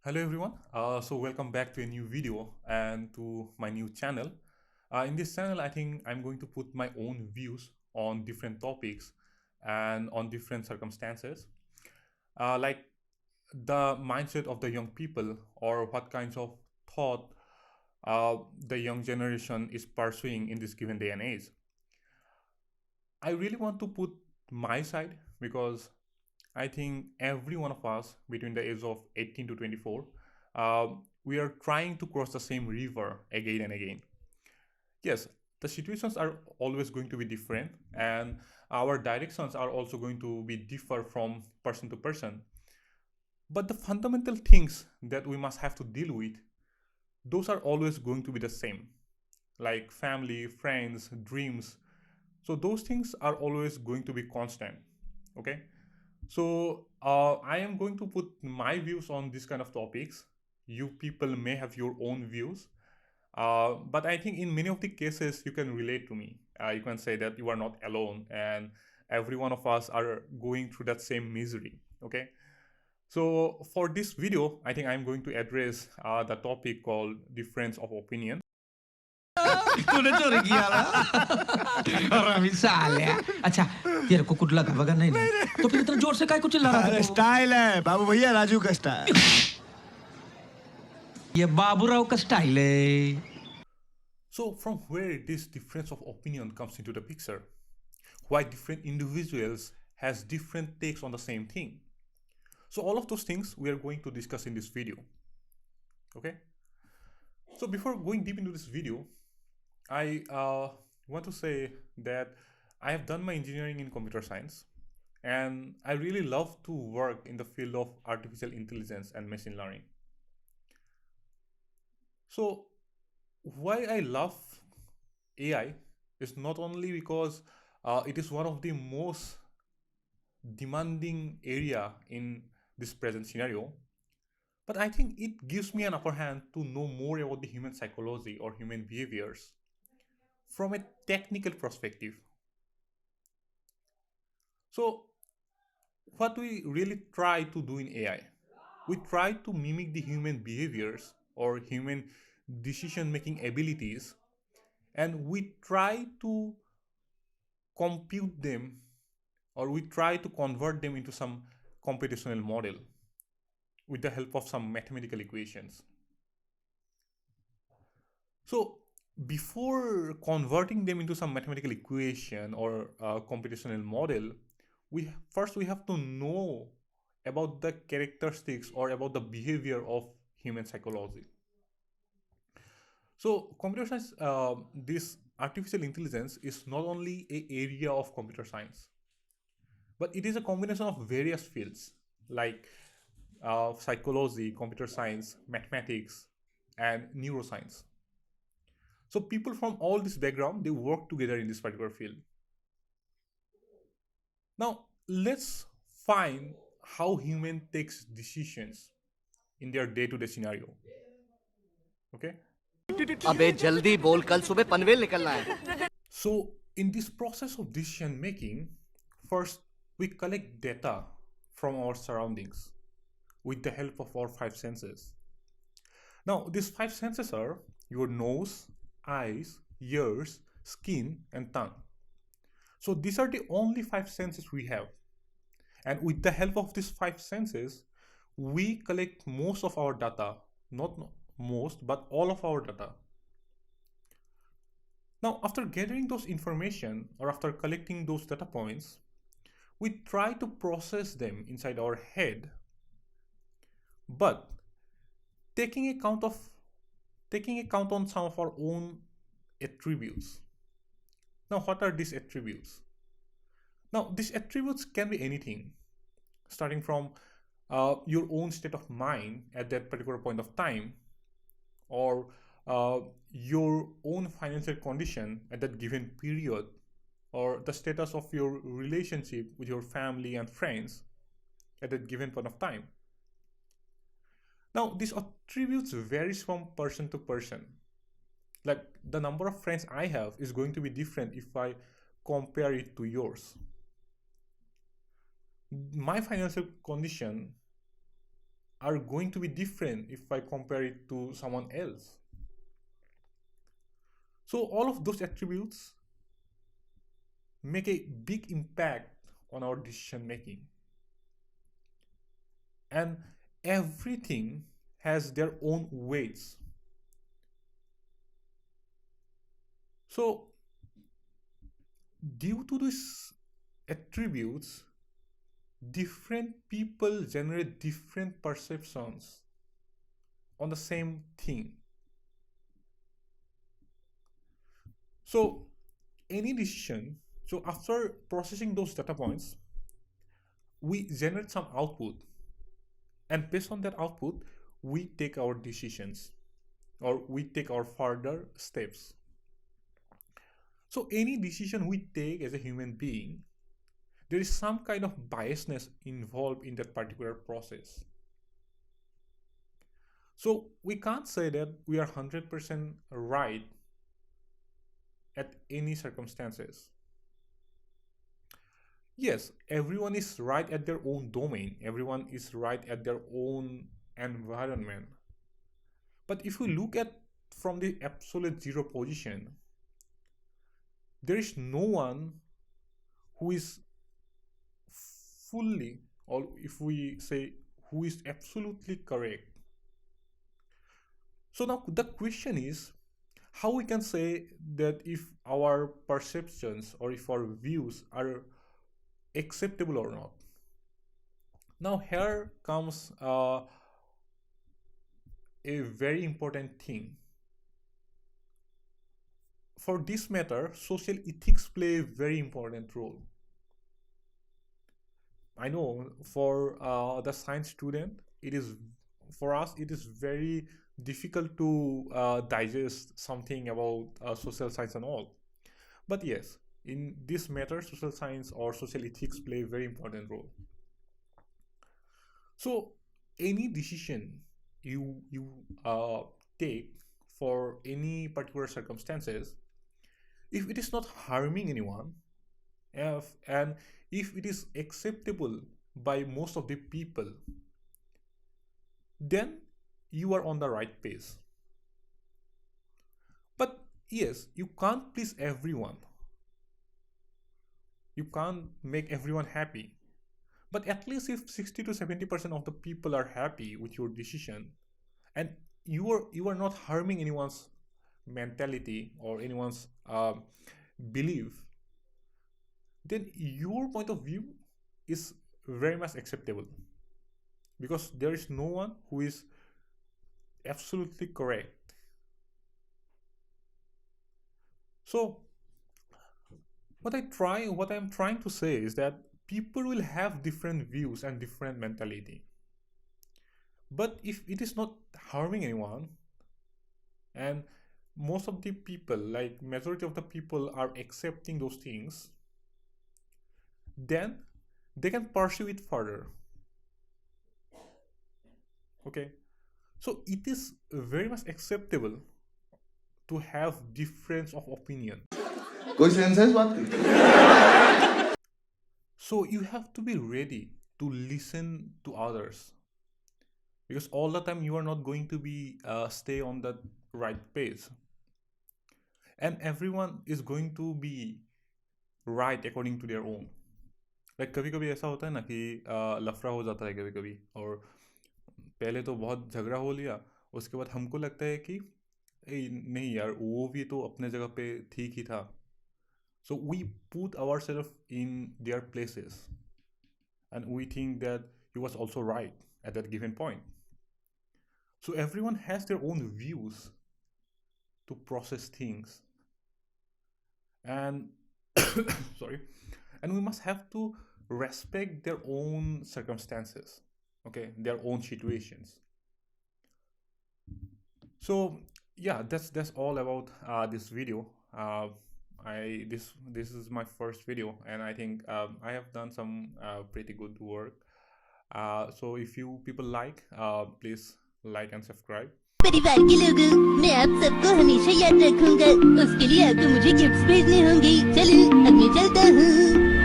Hello everyone. So welcome back to a new video and to my new channel. In this channel, I think I'm going to put my own views on different topics and on different circumstances, like the mindset of the young people or what kinds of thought the young generation is pursuing in this given day and age. I really want to put my side because I think every one of us between the age of 18 to 24, we are trying to cross the same river again and again. Yes, the situations are always going to be different, and our directions are also going to be differ from person to person. But the fundamental things that we must have to deal with, those are always going to be the same, like family, friends, dreams. So those things are always going to be constant. Okay. So I am going to put my views on this kind of topics. You people may have your own views, but I think in many of the cases you can relate to me. You can say that you are not alone, and every one of us are going through that same misery. Okay. So for this video, I think I'm going to address the topic called difference of opinion. तूने चोरी किया ना और अभी साले अच्छा तेरे को कुछ लगा वगैरह नहीं ना तो फिर इतना जोर से काय को चिल्ला रहा अरे था स्टाइल है बाबू भैया राजू का स्टाइल ये बाबूराव का स्टाइल है So from where this difference of opinion comes into the picture, why different individuals has different takes on the same thing. So all of those things we are going to discuss in this video. Okay. So before going deep into this video, I want to say that I have done my engineering in computer science, and I really love to work in the field of artificial intelligence and machine learning. So why I love AI is not only because it is one of the most demanding area in this present scenario, but I think it gives me an upper hand to know more about the human psychology or human behaviors from a technical perspective. So, what we really try to do in AI, we try to mimic the human behaviors or human decision making abilities, and we try to compute them or we try to convert them into some computational model with the help of some mathematical equations. So before converting them into some mathematical equation or computational model, we have to know about the characteristics or about the behavior of human psychology. So computer science, this artificial intelligence is not only a area of computer science, but it is a combination of various fields like psychology, computer science, mathematics, and neuroscience. So people from all this background, they work together in this particular field. Now let's find how human takes decisions in their day-to-day scenario. Okay. अबे जल्दी बोल कल सुबह पनवेल निकलना है So in this process of decision making, first we collect data from our surroundings with the help of our five senses. Now these five senses are your nose, eyes, ears, skin, and tongue. So these are the only five senses we have. And with the help of these five senses, we collect most of our data, not most, but all of our data. Now, after gathering those information or after collecting those data points, we try to process them inside our head, but taking account of taking account on some of our own attributes. Now, what are these attributes? Now, these attributes can be anything, starting from your own state of mind at that particular point of time, or your own financial condition at that given period, or the status of your relationship with your family and friends at that given point of time. Now, these attributes varies from person to person. Like the number of friends I have is going to be different if I compare it to yours. My financial condition are going to be different if I compare it to someone else. So all of those attributes make a big impact on our decision making. And everything has their own weights. So due to these attributes, different people generate different perceptions on the same thing. So any decision, so after processing those data points, we generate some output, and based on that output, we take our decisions or we take our further steps. So any decision we take as a human being, there is some kind of biasness involved in that particular process. So we can't say that we are 100% right at any circumstances. Yes, everyone is right at their own domain. Everyone is right at their own environment. But if we look at from the absolute zero position, there is no one who is fully, or if we say who is absolutely correct. So now the question is, how we can say that if our perceptions or if our views are acceptable or not? Now here comes a very important thing. For this matter, social ethics play a very important role. I know for the science student, for us it is very difficult to digest something about social science and all. But yes, in this matter, social science or social ethics play a very important role. So any decision you take for any particular circumstances, if it is not harming anyone, and if it is acceptable by most of the people, then you are on the right pace. But yes, you can't please everyone. You can't make everyone happy. But at least if 60 to 70% of the people are happy with your decision, and you are not harming anyone's mentality or anyone's belief, then your point of view is very much acceptable, because there is no one who is absolutely correct. So what I'm trying to say is that people will have different views and different mentality. But if it is not harming anyone, and most of the people, like majority of the people, are accepting those things, then they can pursue it further. Okay, so it is very much acceptable to have difference of opinion. कोई sense है इस बात की? So you have to be ready to listen to others, because all the time you are not going to be stay on the right pace, and everyone is going to be right according to their own. Like कभी कभी ऐसा होता है ना कि लफड़ा हो जाता है कभी कभी, और पहले तो बहुत झगड़ा हो लिया, उसके बाद हमको लगता है कि नहीं यार, वो भी तो अपने जगह पे ठीक ही था. So we put ourselves in their places, and we think that he was also right at that given point. So everyone has their own views to process things, and sorry, and we must have to respect their own circumstances, okay, their own situations. So yeah, that's all about this video. This is my first video, and I think I have done some pretty good work. So if you people like, please like and subscribe. परिवार के लोगों, मैं आप सबको हमेशा याद रखूंगा. उसके लिए आपको मुझे गिफ्ट्स भेजने होंगे. चलो अब मैं चलता हूँ.